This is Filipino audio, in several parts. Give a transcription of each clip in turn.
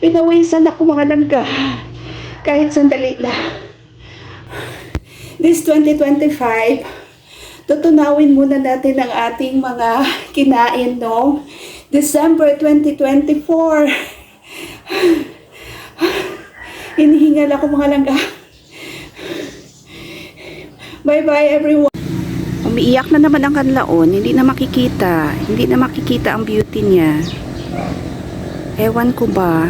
Pinawisan ako mga langga. Kahit sandali lang. This 2025, tutunawin muna natin ang ating mga kinain noong December 2024. Hinihingal ako mga langga. Bye-bye everyone. Umiiyak na naman ang kanlaon. Hindi na makikita ang beauty niya. Ewan ko ba.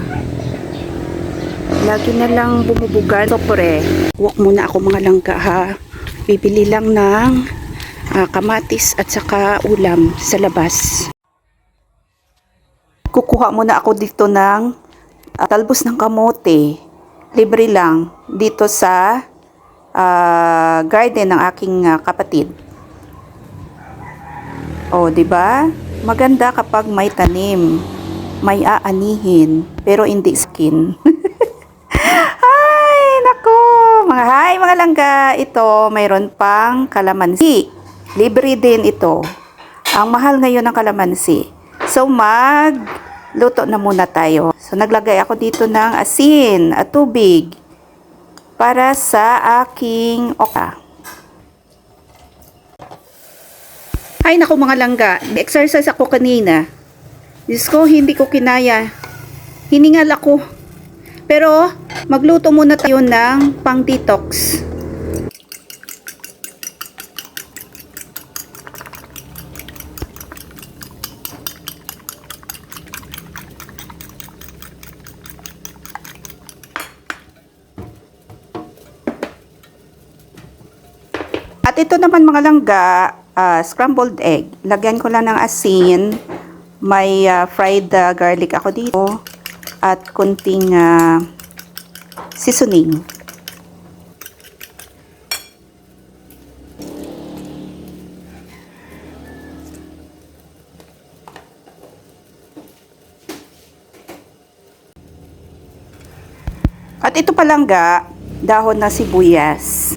Lagi na lang bumubugan. Sopre. Walk muna ako mga langga ha. Bibili lang ng kamatis at saka ulam sa labas. Kukuha muna ako dito ng talbos ng kamote. Libre lang dito sa garden ng aking kapatid. Oh, 'di ba? Maganda kapag may tanim, may aanihin, pero hindi skin. Ay, nako. Mga langga, ito mayroon pang kalamansi. Libre din ito. Ang mahal ngayon ng kalamansi. So luto na muna tayo. So naglagay ako dito ng asin at tubig para sa aking okra. Ay naku mga langga, exercise ako kanina. Diyos ko, hindi ko kinaya. Hiningal ako. Pero magluto muna tayo ng pang detox. At ito naman mga langga, scrambled egg. Lagyan ko lang ng asin. May fried garlic ako dito. At kunting seasoning. At ito pa langga, dahon na sibuyas.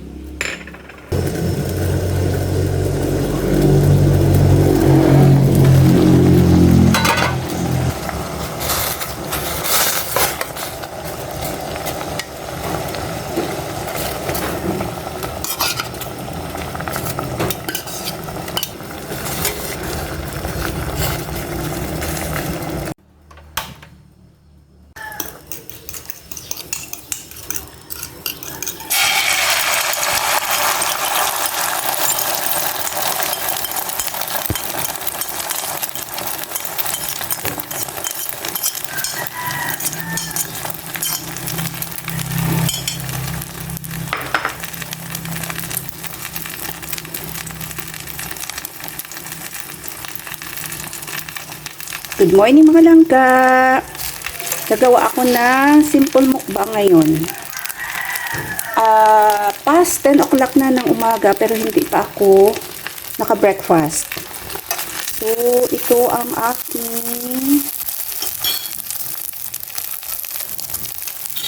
Good morning mga langga. Nagawa ako ng simple mukbang ngayon. Past 10 o'clock na ng umaga pero hindi pa ako naka-breakfast. So, ito ang aking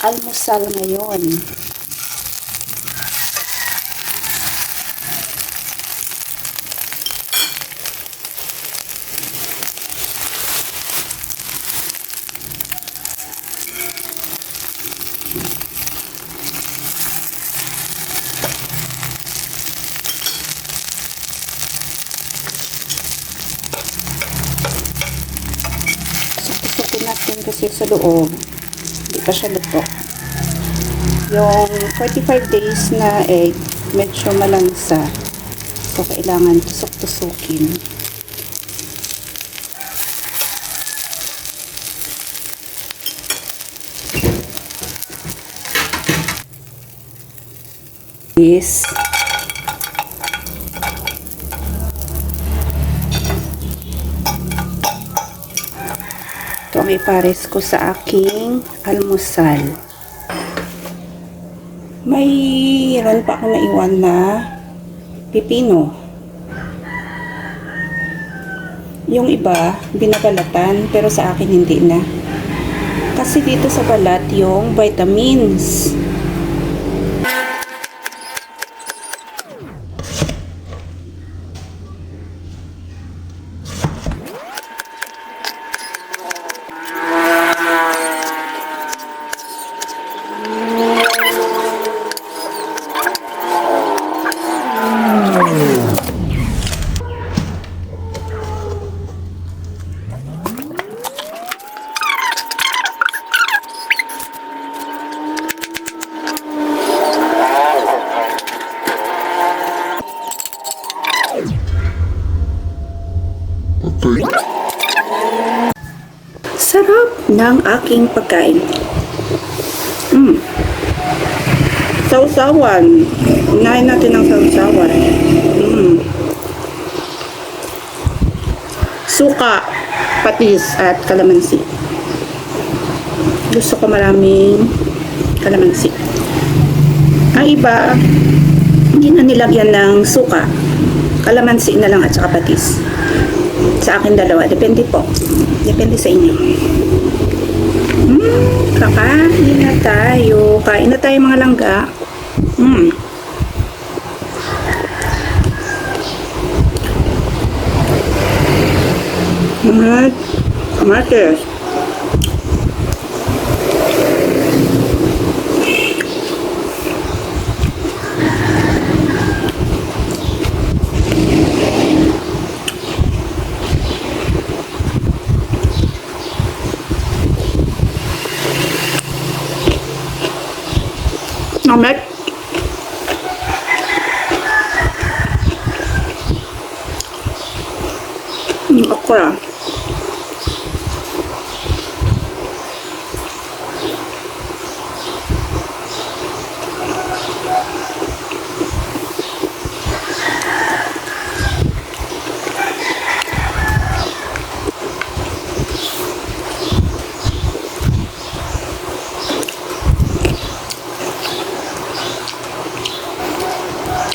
almusal ngayon. Natin kasi sa loob hindi pa siya luto. Yung 45 days na egg medyo malansa, so kailangan tusok-tusukin. This ito ang ipares ko sa aking almusal. Mayroon pa ako naiwan na pipino. Yung iba, binabalatan, pero sa akin hindi na. Kasi dito sa balat yung vitamins. ng aking pagkain. Sausawan. Unahin natin ang sausawan. Suka, patis, at kalamansi. Gusto ko maraming kalamansi. Ang iba, hindi na nilagyan ng suka. Kalamansi na lang at saka patis. Sa akin dalawa. Depende po. Depende sa inyo. Kakain na tayo. Kain na tayo mga langga. Alright. Kamatis. Namek. Okra.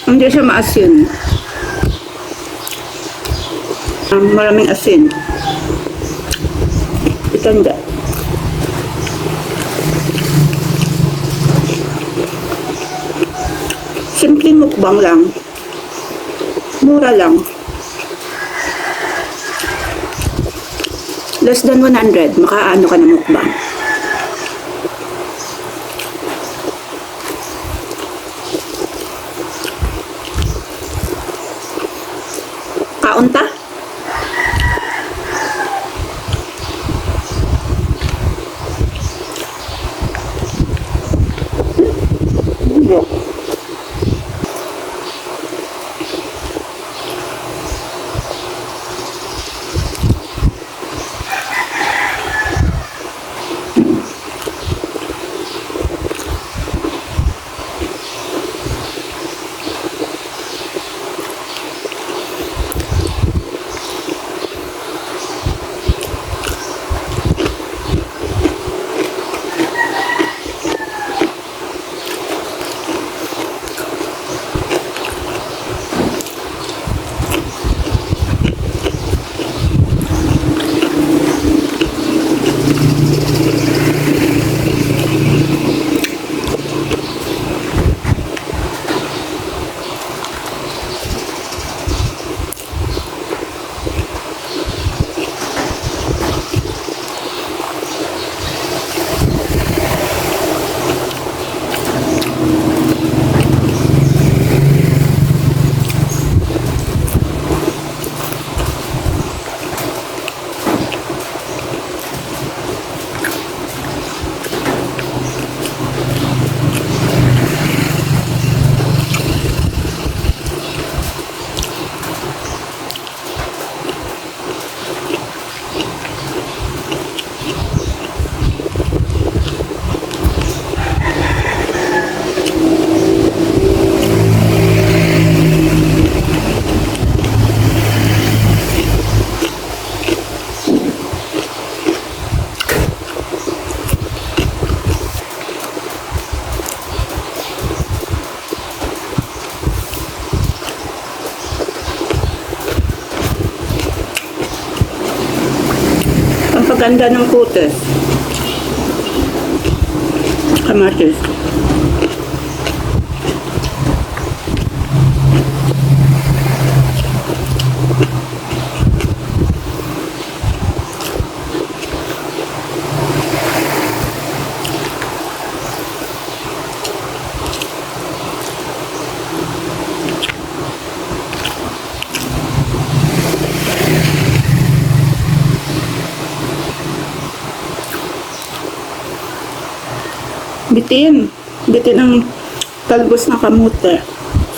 Hindi siya maasin. Maraming asin. Ito hindi. Simpleng mukbang lang. Mura lang. Less than 100. Makaano ka na mukbang. Kaunta? Ganda ng putis. Kamatis. Bitin. Bitin ang talbos na kamote.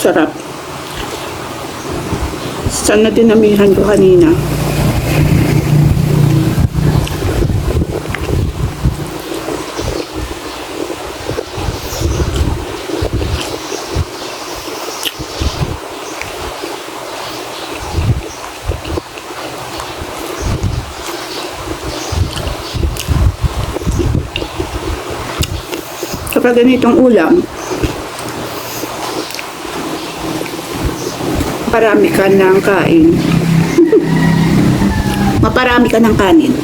Sarap. Sana dinamihan ko kanina. sa ganitong ulam, parami ka ng kain. Maparami ka ng kanin.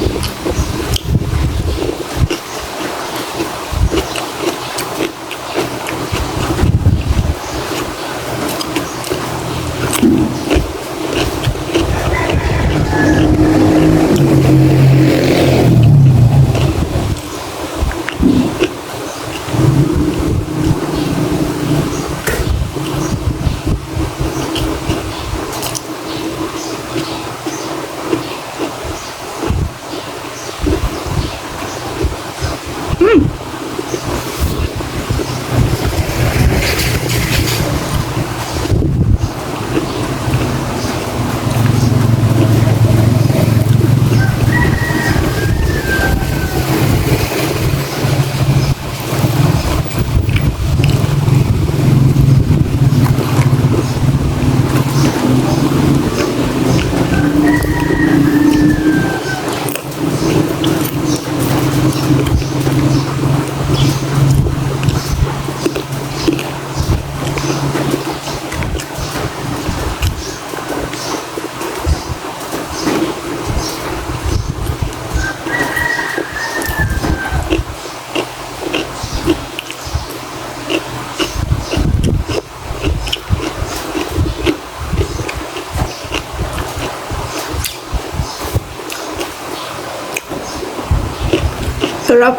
Sarap.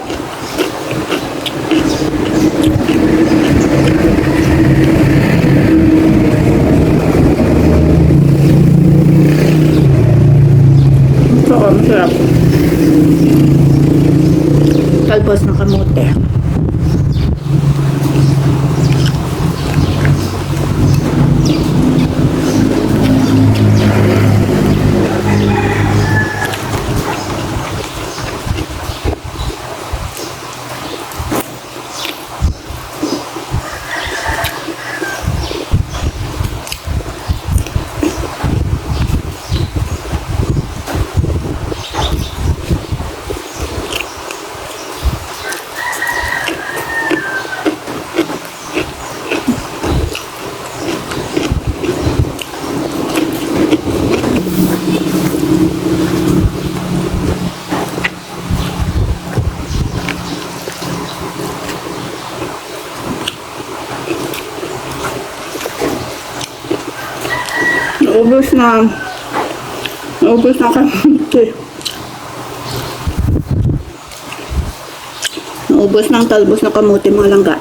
Masarap. Talbos ng kamote. Naubos na kamote. Naubos ng talbos na kamote mga langga.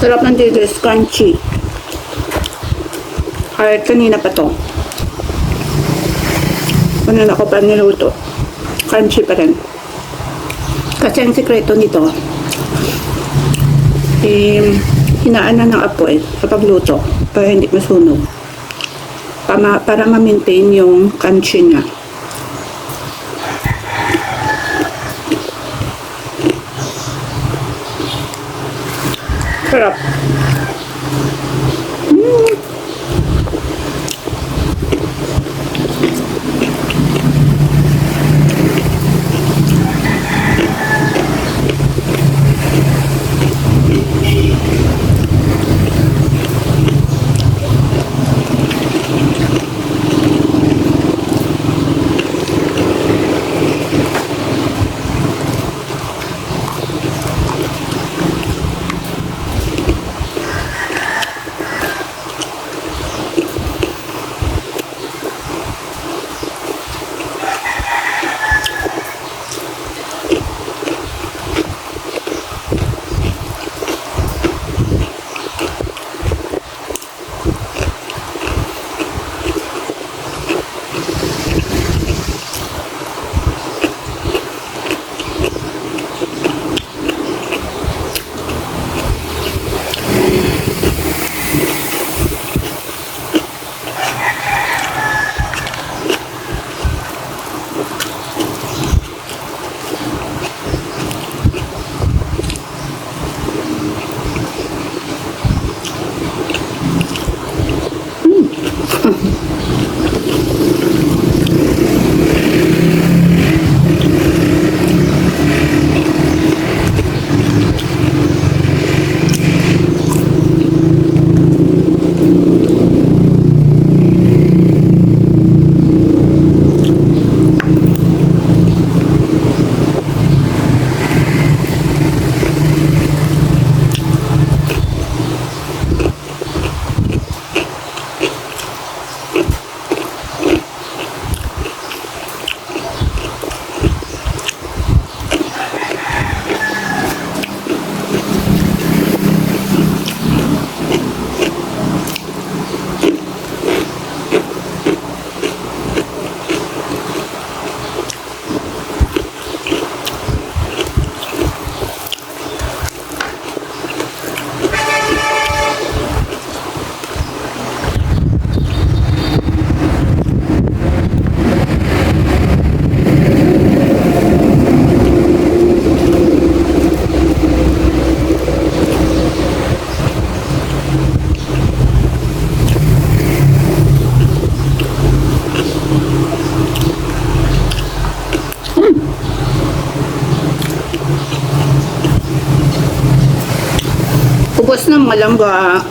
Sarap ng digis, crunchy. Kahit kanina pa to. Kanina ko pa niluto. Crunchy pa rin. Kasi ang sikreto nito, hinaan na ng apoy kapag luto para hindi masunog. Para ma-maintain yung crunchy niya. Sarap. Ubos ng malangga.